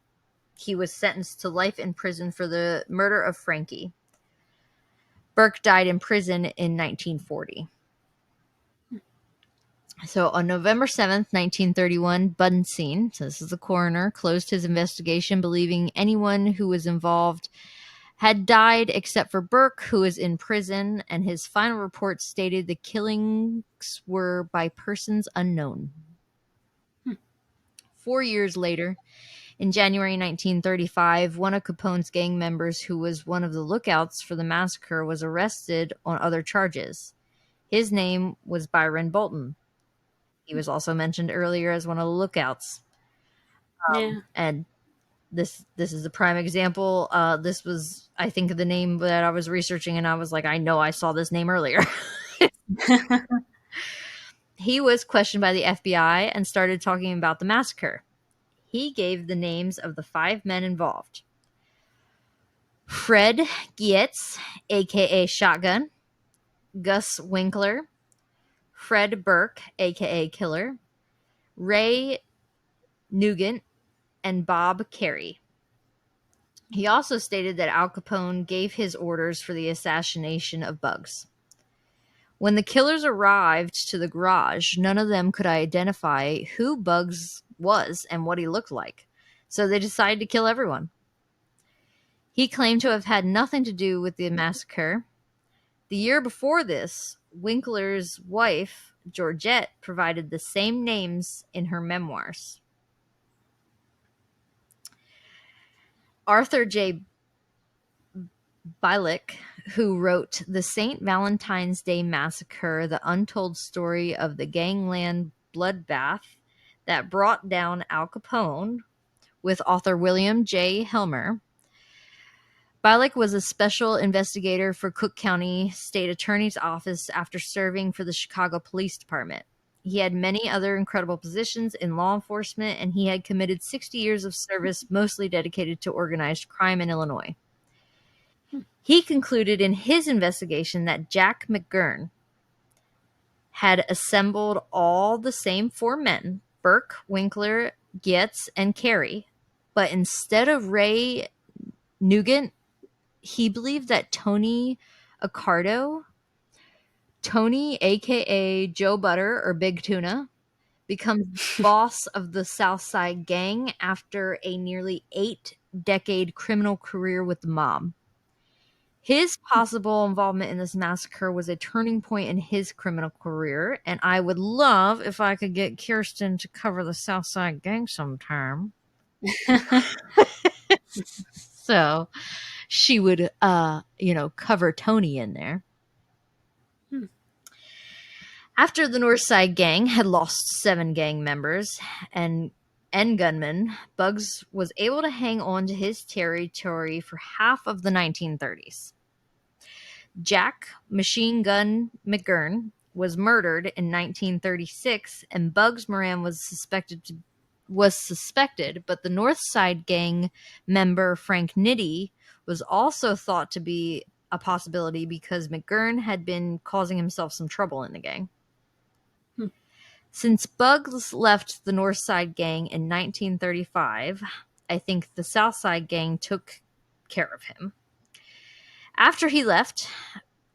he was sentenced to life in prison for the murder of Frankie. Burke died in prison in 1940. So on November 7th, 1931, Bunsen, so this is the coroner, closed his investigation, believing anyone who was involved had died except for Burke, who was in prison, and his final report stated the killings were by persons unknown. 4 years later, in January 1935, one of Capone's gang members, who was one of the lookouts for the massacre, was arrested on other charges. His name was Byron Bolton. He was also mentioned earlier as one of the lookouts. Yeah. And this is a prime example. This was, I think, the name that I was researching, and I was like, I know I saw this name earlier. He was questioned by the FBI and started talking about the massacre. He gave the names of the 5 men involved: Fred Gietz, aka Shotgun; Gus Winkler; Fred Burke, aka Killer; Ray Nugent; and Bob Carey. He also stated that Al Capone gave his orders for the assassination of Bugs. When the killers arrived to the garage, none of them could identify who Bugs was and what he looked like, so they decided to kill everyone. He claimed to have had nothing to do with the massacre. The year before this, Winkler's wife, Georgette, provided the same names in her memoirs. Arthur J. Bialik, who wrote The St. Valentine's Day Massacre, the untold story of the gangland bloodbath that brought down Al Capone, with author William J. Helmer. Bialik was a special investigator for Cook County State Attorney's Office after serving for the Chicago Police Department. He had many other incredible positions in law enforcement, and he had committed 60 years of service, mostly dedicated to organized crime in Illinois. He concluded in his investigation that Jack McGurn had assembled all the same 4 men, Burke, Winkler, Gietz, and Carey, but instead of Ray Nugent, he believed that Tony Accardo, Tony, aka Joe Butter or Big Tuna, becomes boss of the South Side Gang after a nearly 8-decade criminal career with the mob. His possible involvement in this massacre was a turning point in his criminal career, and I would love if I could get Kirsten to cover the South Side Gang sometime. So she would, cover Tony in there. Hmm. After the North Side Gang had lost 7 gang members and gunmen, Bugs was able to hang on to his territory for half of the 1930s. Jack Machine Gun McGurn was murdered in 1936, and Bugs Moran was suspected, but the North Side Gang member Frank Nitti was also thought to be a possibility because McGurn had been causing himself some trouble in the gang. Hmm. Since Bugs left the North Side Gang in 1935, I think the South Side Gang took care of him. After he left,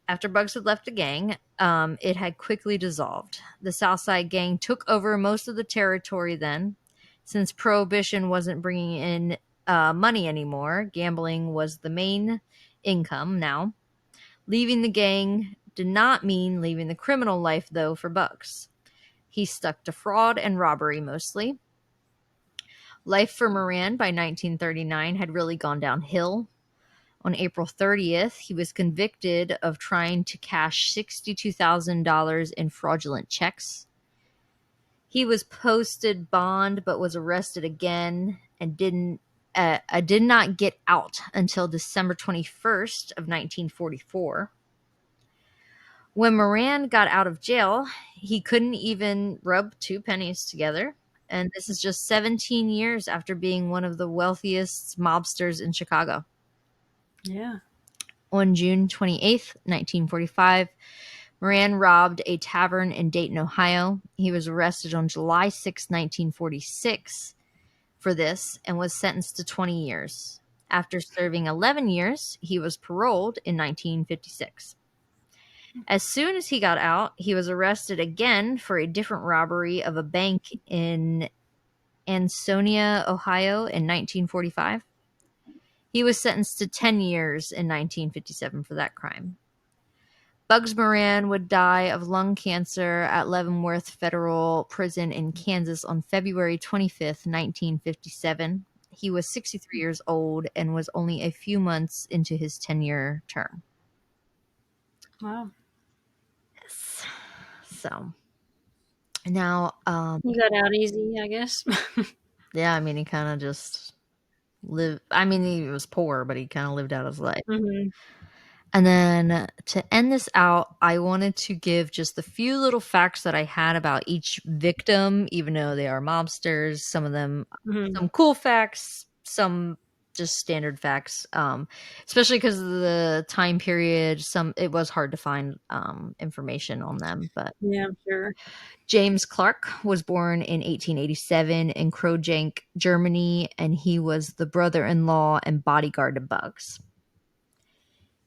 after Bugs had left the gang, it had quickly dissolved. The Southside Gang took over most of the territory then. Since Prohibition wasn't bringing in money anymore, gambling was the main income now. Leaving the gang did not mean leaving the criminal life, though, for Bugs. He stuck to fraud and robbery mostly. Life for Moran by 1939 had really gone downhill. On April 30th, he was convicted of trying to cash $62,000 in fraudulent checks. He was posted bond but was arrested again and did not get out until December 21st of 1944. When Moran got out of jail, he couldn't even rub 2 pennies together. And this is just 17 years after being one of the wealthiest mobsters in Chicago. Yeah. On June 28th, 1945, Moran robbed a tavern in Dayton, Ohio. He was arrested on July 6, 1946 for this and was sentenced to 20 years. After serving 11 years, he was paroled in 1956. As soon as he got out, he was arrested again for a different robbery of a bank in Ansonia, Ohio in 1945. He was sentenced to 10 years in 1957 for that crime. Bugs Moran would die of lung cancer at Leavenworth Federal Prison in Kansas on February 25th, 1957. He was 63 years old and was only a few months into his 10-year term. Wow. Yes. So now, You got out easy, I guess. yeah, I mean, he kind of just lived. I mean, he was poor, but he kind of lived out his life. Hmm. And then to end this out, I wanted to give just the few little facts that I had about each victim, even though they are mobsters. Some of them, Hmm. some cool facts, some just standard facts. Especially because of the time period, some it was hard to find information on them. But Yeah, I'm sure. James Clark was born in 1887 in Krojank, Germany, and he was the brother-in-law and bodyguard of Bugs.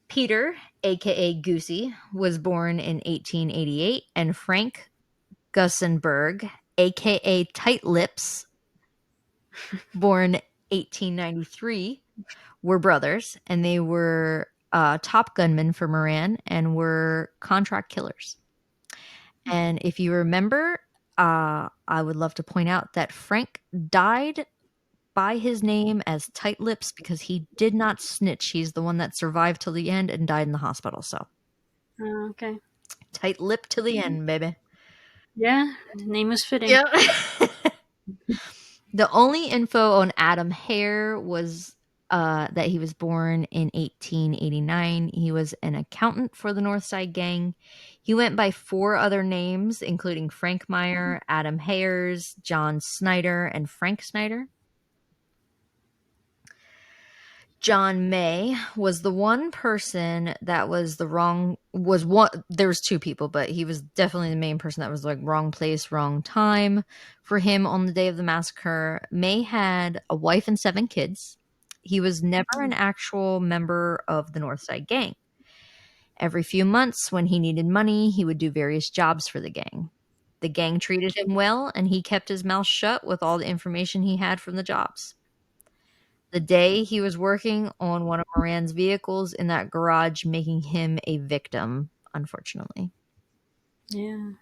Peter, aka Goosey, was born in 1888, and Frank Gussenberg, aka Tight Lips, born 1893, were brothers, and they were top gunmen for Moran and were contract killers. And if you remember, I would love to point out that Frank died by his name as Tight Lips because he did not snitch. He's the one that survived till the end and died in the hospital. So Okay. tight lip to the end, baby. Yeah, the name was fitting. Yep. The only info on Adam Hare was that he was born in 1889. He was an accountant for the North Side Gang. He went by 4 other names, including Frank Meyer, Adam Hayers, John Snyder, and Frank Snyder. John May was the one person that was the wrong was one there was 2 people, but he was definitely the main person that was like wrong place, wrong time for him on the day of the massacre. May had a wife and 7 kids. He was never an actual member of the North Side Gang. Every few months when he needed money, he would do various jobs for the gang. The gang treated him well, and he kept his mouth shut with all the information he had from the jobs. The day he was working on one of Moran's vehicles in that garage, making him a victim, unfortunately. Yeah.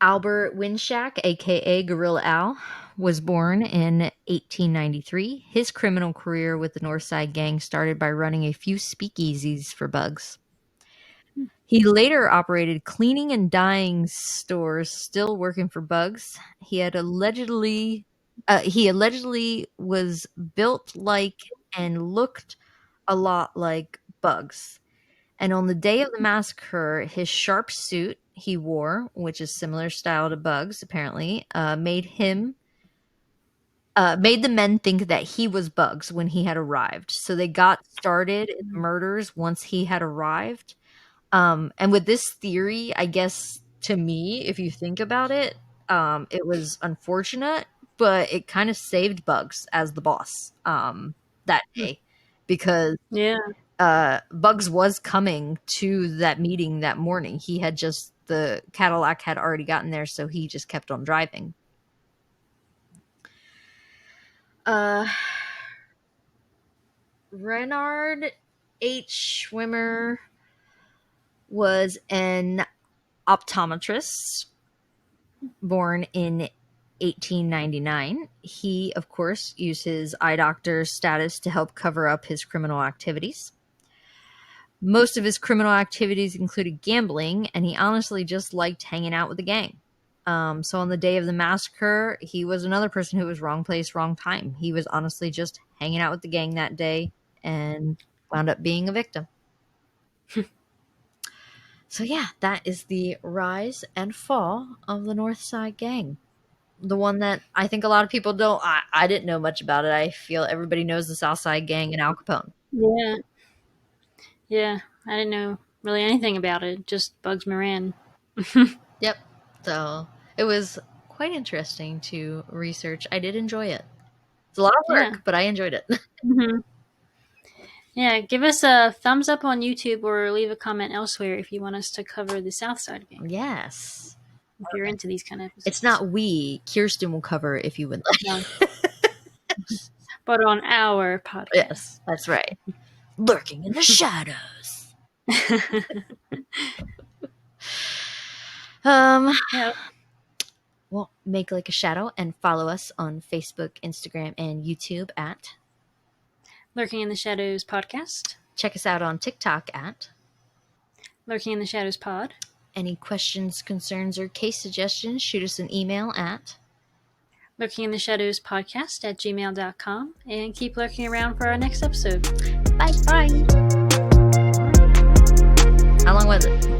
Albert Winshak, aka Gorilla Al, was born in 1893. His criminal career with the Northside Gang started by running a few speakeasies for Bugs. He later operated cleaning and dyeing stores, still working for Bugs. He allegedly was built like and looked a lot like Bugs. And on the day of the massacre, his sharp suit he wore, which is similar style to Bugs, apparently, made the men think that he was Bugs when he had arrived. So they got started in the murders once he had arrived. And with this theory, I guess to me, if you think about it, it was unfortunate, but it kind of saved Bugs as the boss that day because Yeah. Bugs was coming to that meeting that morning. The Cadillac had already gotten there, so he just kept on driving. Uh, Renard H. Schwimmer was an optometrist born in 1899. He, of course, used his eye doctor status to help cover up his criminal activities. Most of his criminal activities included gambling, and he honestly just liked hanging out with the gang. So on the day of the massacre, he was another person who was wrong place, wrong time. He was honestly just hanging out with the gang that day and wound up being a victim. So yeah, that is the rise and fall of the North Side Gang. The one that I think a lot of people don't. I didn't know much about it. I feel everybody knows the South Side Gang and Al Capone. Yeah. Yeah. I didn't know really anything about it. Just Bugs Moran. Yep. So it was quite interesting to research. I did enjoy it. It's a lot of Yeah. work, but I enjoyed it. Hmm. Yeah. Give us a thumbs up on YouTube or leave a comment elsewhere if you want us to cover the South Side Gang. Yes. If you're into these kind of It's episodes. not we. Kirsten will cover it if you would No. like. But on our podcast. Yes, that's right. Lurking in the shadows. Um, Yeah. well, make like a shadow and follow us on Facebook, Instagram, and YouTube at. Lurking in the Shadows podcast. Check us out on TikTok at. Lurking in the Shadows pod. Any questions, concerns, or case suggestions, shoot us an email at. Lurking in the Shadows podcast at gmail.com. And keep lurking around for our next episode. Bye. Bye. How long was it?